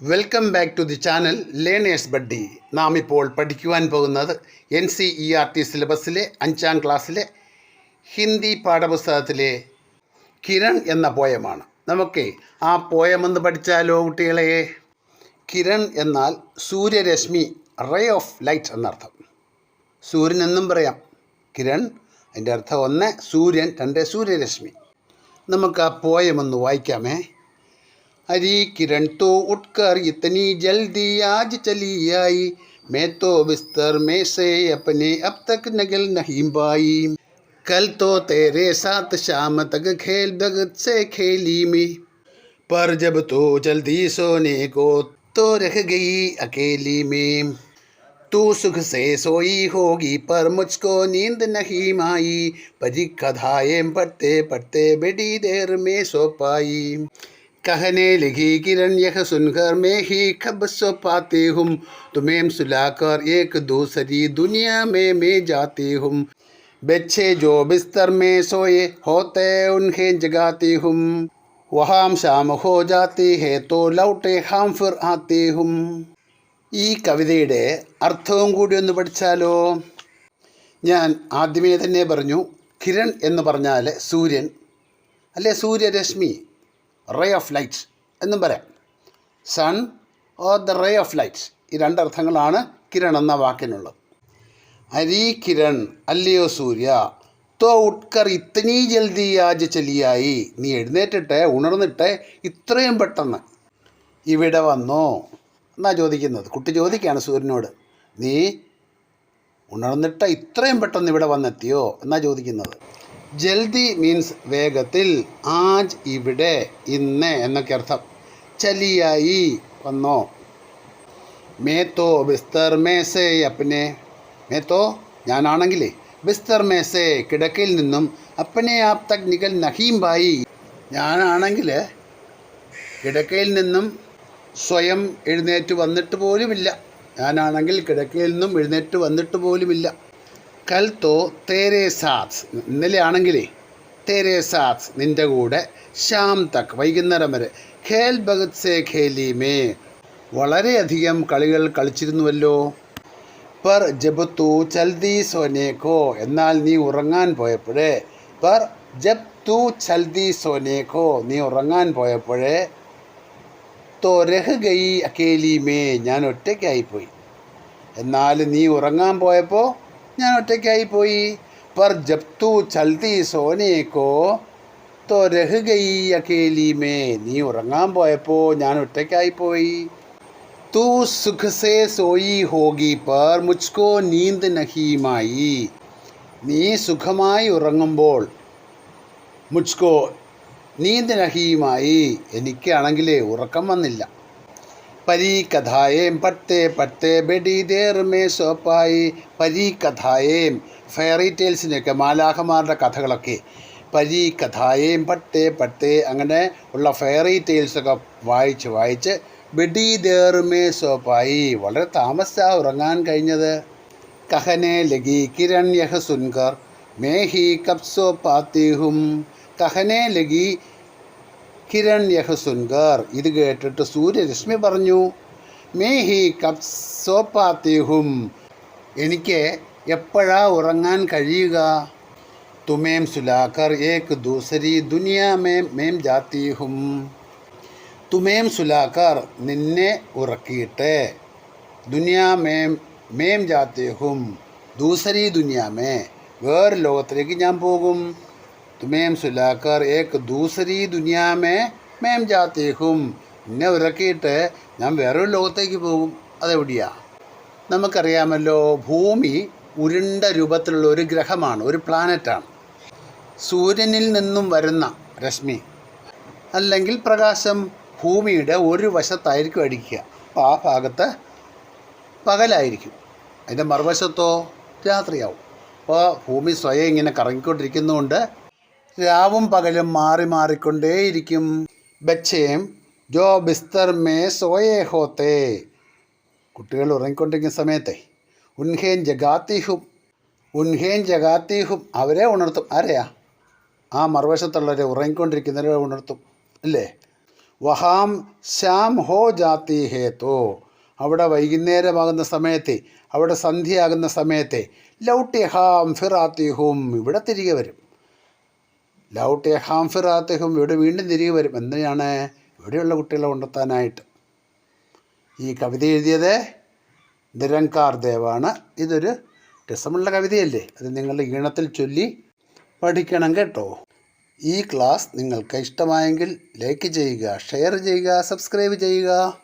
Welcome back to the channel learners buddy. നാം ഇപ്പോൾ പഠിക്കുവാൻ പോകുന്നത് NCERT സിലബസിലെ 5ാം ക്ലാസ്സിലെ ഹിന്ദി പാഠപുസ്തകത്തിലെ കിരൺ എന്ന പോയമാണ്. നമുക്ക് ആ പോയമൊന്ന് പഠിച്ചാലോ കുട്ടികളെ? കിരൺ എന്നാൽ സൂര്യരശ്മി, റേ ഓഫ് ലൈറ്റ് എന്നർത്ഥം. സൂര്യൻ എന്നും പറയാം. കിരൺ അതിൻ്റെ അർത്ഥം 1 സൂര്യൻ, 2 സൂര്യരശ്മി. നമുക്ക് ആ പോയമൊന്ന് വായിക്കാമേ. अरे किरण तो उठकर इतनी जल्दी आज चली आई, मैं तो बिस्तर में से अपने अब तक निकल नहीं पाई. कल तो तेरे साथ शाम तक खेल भगत से खेली में, पर जब तो जल्दी सोने को तो रह गई अकेली में. तू सुख से सोई होगी पर मुझको नींद नहीं आई, परी कथाएं पढ़ते पढ़ते बड़ी देर में सो पाई. कहने लगी किरण यह सुनकर मैं ही कब सो पाती हूँ, तुम्हें सुलाकर एक दूसरी दुनिया में मैं जाती हूँ. बच्चे जो बिस्तर में सोए होते उन्हें जगाती हूँ, वहाँ शाम हो जाती है तो लौटे हम फिर आती हूँ. ഈ കവിതയുടെ അർത്ഥവും കൂടി ഒന്ന് പഠിച്ചാലോ? ഞാൻ ആദ്യമേ തന്നെ പറഞ്ഞു, കിരൺ എന്ന് പറഞ്ഞാൽ സൂര്യൻ അല്ലെ, സൂര്യരശ്മി, റേ ഓഫ് ലൈറ്റ് എന്നും പറയാം. Sun or the ray of light, ഈ രണ്ടർത്ഥങ്ങളാണ് കിരൺ എന്ന വാക്കിനുള്ളത്. അരി കിരൺ, അല്ലയോ സൂര്യ, തോ ഉട്കർ ഇത്തനീ ജൽദി ആജ് ചലിയായി, നീ എഴുന്നേറ്റിട്ട് ഉണർന്നിട്ട് ഇത്രയും പെട്ടെന്ന് ഇവിടെ വന്നോ എന്നാ ചോദിക്കുന്നത്. കുട്ടി ചോദിക്കുകയാണ് സൂര്യനോട്, നീ ഉണർന്നിട്ട് ഇത്രയും പെട്ടെന്ന് ഇവിടെ വന്നെത്തിയോ എന്നാ ചോദിക്കുന്നത്. ജൽദി മീൻസ് വേഗത്തിൽ, ആജ് ഇവിടെ, ഇന്ന് എന്നൊക്കെ അർത്ഥം. ചലിയായി വന്നോ. മേത്തോ ബിസ്തർ മേസേ അപ്പനെ, മേത്തോ ഞാനാണെങ്കിലേ, ബിസ്തർ മേസേ കിടക്കയിൽ നിന്നും, അപ്പനെ ആപ് തക് നികൽ നഹീംബായി, ഞാനാണെങ്കിൽ കിടക്കയിൽ നിന്നും സ്വയം എഴുന്നേറ്റ് വന്നിട്ട് പോലുമില്ല. ഞാനാണെങ്കിൽ കിടക്കയിൽ നിന്നും എഴുന്നേറ്റ് വന്നിട്ട് പോലുമില്ല. കൽ തോ തേരേ സാത്ത്, ഇന്നലെ ആണെങ്കിലേ, തേരേ സാത്ത് നിൻ്റെ കൂടെ, ഷാം തക് വൈകുന്നേരം വരെ, ഖേൽ ഭഗത് സേ ഖേലി മേ വളരെയധികം കളികൾ കളിച്ചിരുന്നുവല്ലോ. പർ ജബ് തൂ ചൽദി സോനേക്കോ എന്നാൽ നീ ഉറങ്ങാൻ പോയപ്പോഴേ, പർ ജബ് തൂ ചൽദി സോനേക്കോ നീ ഉറങ്ങാൻ പോയപ്പോഴേ, തോ രഹ് ഗയി അക്കേലി മേ ഞാൻ ഒറ്റയ്ക്കായിപ്പോയി. എന്നാൽ നീ ഉറങ്ങാൻ പോയപ്പോൾ ഞാൻ ഒറ്റയ്ക്കായിപ്പോയി. പർ ജബ് തൂ ചൽതി സോനേക്കോ തോ രഹ് ഗയി അക്കേലി മേ നീ ഉറങ്ങാൻ പോയപ്പോൾ ഞാൻ ഒറ്റയ്ക്കായിപ്പോയി. തൂ സുഖ് സേ സോയി ഹോഗി പർ മുജ്കോ നീന്ത് നഹീമായി, നീ സുഖമായി ഉറങ്ങുമ്പോൾ, മുജ്കോ നീന്ത് നഹീമായി എനിക്കാണെങ്കിലേ ഉറക്കം വന്നില്ല. പരീ കഥായേം പട്ടെ പട്ടെ ബെഡി ദേർ മേ സോപ്പായി, പരീ കഥായേം ഫെയറി ടെയിൽസിനെയൊക്കെ, മാലാഖമാരുടെ കഥകളൊക്കെ, പരീ കഥായേം പട്ടെ പട്ടെ അങ്ങനെ ഉള്ള ഫെയറി ടെയിൽസൊക്കെ വായിച്ച് വായിച്ച്, ബെഡി ദേർ മേ സോപ്പായി വളരെ താമസിച്ചാണ് ഉറങ്ങാൻ കഴിഞ്ഞത്. കഹനെ ലഗി കിരൺ യഹ സുൻകർ മേ ഹി കബ് സോ പാത്തി ഹും, കഹനെ ലഗി കിരൺ യഹ സുൻകർ ഇത് കേട്ടിട്ട് സൂര്യരശ്മി പറഞ്ഞു, മേ ഹി കബ് സോ പാത്തി ഹും എനിക്ക് എപ്പോഴാ ഉറങ്ങാൻ കഴിയുക. തുമേം സുലാക്കർ ഏക് ദൂസരി ദുനിയാ മേം ജാത്തി ഹും, തുമേം സുലാക്കർ നിന്നെ ഉറക്കിയിട്ട്, ദുനിയാ മേം ജാത്തി ഹും ദൂസരി ദുനിയാ മേ വേറെ ലോകത്തിലേക്ക് ഞാൻ പോകും. തുമേം സുലാക്കർ ഏക് ദൂസരി ദുനിയാ മേം ജാത്തി ഹും നിന്നെ ഉറക്കിയിട്ട് ഞാൻ വേറൊരു ലോകത്തേക്ക് പോകും. അതെവിടെയാ? നമുക്കറിയാമല്ലോ, ഭൂമി ഉരുണ്ട രൂപത്തിലുള്ള ഒരു ഗ്രഹമാണ്, ഒരു പ്ലാനറ്റാണ്. സൂര്യനിൽ നിന്നും വരുന്ന രശ്മി അല്ലെങ്കിൽ പ്രകാശം ഭൂമിയുടെ ഒരു വശത്തായിരിക്കും അടിക്കുക. അപ്പോൾ ആ ഭാഗത്ത് പകലായിരിക്കും, അതിൻ്റെ മറുവശത്തോ രാത്രിയാവും. അപ്പോൾ ഭൂമി സ്വയം ഇങ്ങനെ കറങ്ങിക്കൊണ്ടിരിക്കുന്നതുകൊണ്ട് രാവും പകലും മാറി മാറിക്കൊണ്ടേയിരിക്കും. ബച്ചേം ജോ ബിസ്തർ മേ സോയേ ഹോത്തേ, കുട്ടികൾ ഉറങ്ങിക്കൊണ്ടിരിക്കുന്ന സമയത്തെ, ഉൻഹേൻ ജഗാത്തി ഹും അവരെ ഉണർത്തും. ആരെയാ? ആ മറുവശത്തുള്ളവരെ, ഉറങ്ങിക്കൊണ്ടിരിക്കുന്നവരെ ഉണർത്തും അല്ലേ. വഹാം ശ്യാം ഹോ ജാത്തി ഹേ തോ അവിടെ വൈകുന്നേരമാകുന്ന സമയത്തെ, അവിടെ സന്ധ്യയാകുന്ന സമയത്തെ ലൗട്ടി ഹാം ഫിറാത്തി ഹും ഇവിടെ തിരികെ വരും. ലൗട്ടി ഹാം ഫിറാത്തി ഹും ഇവിടെ വീണ്ടും തിരികെ വരും. എന്തിനാണ്? ഇവിടെയുള്ള കുട്ടികളെ കൊണ്ടെത്താനായിട്ട്. ഈ കവിത എഴുതിയത് നിരങ്കാർ ദേവാണ്. ഇതൊരു രസമുള്ള കവിതയല്ലേ? അത് നിങ്ങളുടെ ഈണത്തിൽ ചൊല്ലി പഠിക്കണം കേട്ടോ. ഈ ക്ലാസ് നിങ്ങൾക്ക് ഇഷ്ടമായെങ്കിൽ ലൈക്ക് ചെയ്യുക, ഷെയർ ചെയ്യുക, സബ്സ്ക്രൈബ് ചെയ്യുക.